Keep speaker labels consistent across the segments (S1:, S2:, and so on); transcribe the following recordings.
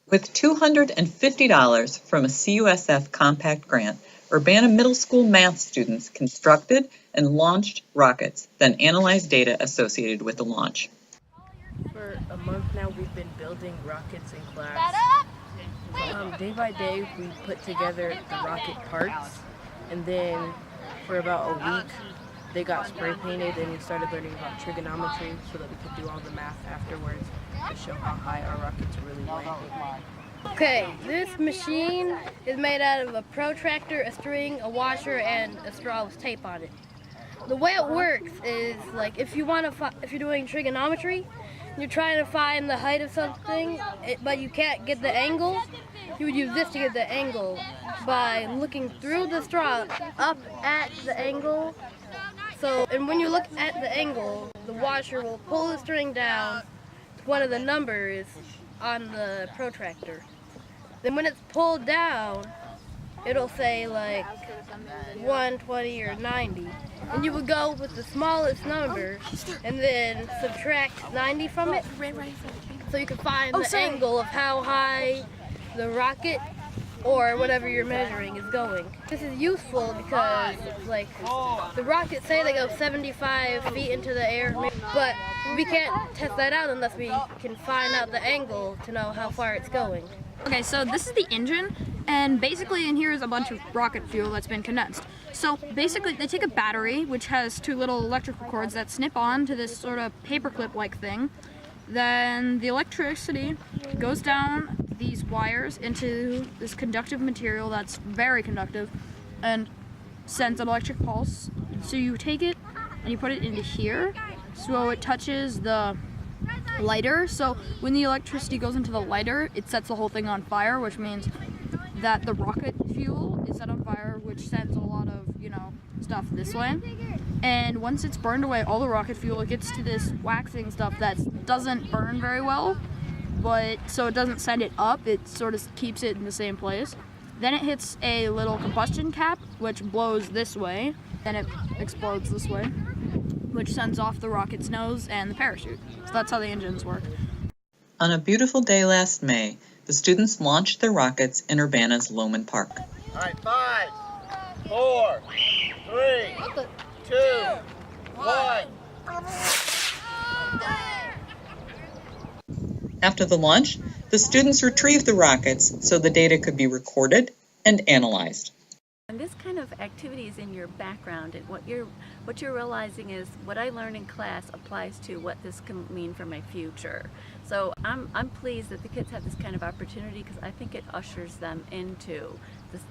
S1: With $250 from a CUSF compact grant, Urbana Middle School math students constructed and launched rockets, then analyzed data associated with the launch.
S2: For a month now, we've been building rockets in class. Day by day, we put together the rocket parts, and then for about a week, they got spray painted, and we started learning about trigonometry so that we could do all the math afterwards to show how high our rockets really went.
S3: Okay, this machine is made out of a protractor, a string, a washer, and a straw with tape on it. The way it works is like if you're doing trigonometry, you're trying to find the height of something, but you can't get the angle. You would use this to get the angle by looking through the straw up at the angle. And when you look at the angle, the washer will pull the string down to one of the numbers on the protractor. Then when it's pulled down, it'll say like 120 or 90. And you would go with the smallest number and then subtract 90 from it. So you can find the angle of how high the rocket or whatever you're measuring is going. This is useful because like the rockets say they go 75 feet into the air, but we can't test that out unless we can find out the angle to know how far it's going.
S4: Okay, so this is the engine, and basically in here is a bunch of rocket fuel that's been condensed. So basically they take a battery, which has two little electrical cords that snip on to this sort of paperclip-like thing. Then the electricity goes down these wires into this conductive material that's very conductive and sends an electric pulse. So you take it and you put it into here, so it touches the lighter. So when the electricity goes into the lighter, it sets the whole thing on fire, which means that the rocket fuel is set on fire, which sends a lot of, stuff this way. And once it's burned away, all the rocket fuel, it gets to this waxing stuff that doesn't burn very well, but so it doesn't send it up, it sort of keeps it in the same place. Then it hits a little combustion cap, which blows this way, then it explodes this way, which sends off the rocket's nose and the parachute. So that's how the engines work.
S1: On a beautiful day last May, the students launched their rockets in Urbana's Lohman Park.
S5: All right, 5, 4, 3, 2, 1.
S1: After the launch, the students retrieved the rockets so the data could be recorded and analyzed.
S6: And this kind of activity is in your background, and what you're realizing is what I learn in class applies to what this can mean for my future. So I'm pleased that the kids have this kind of opportunity because I think it ushers them into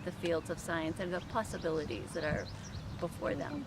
S6: the fields of science and the possibilities that are before them.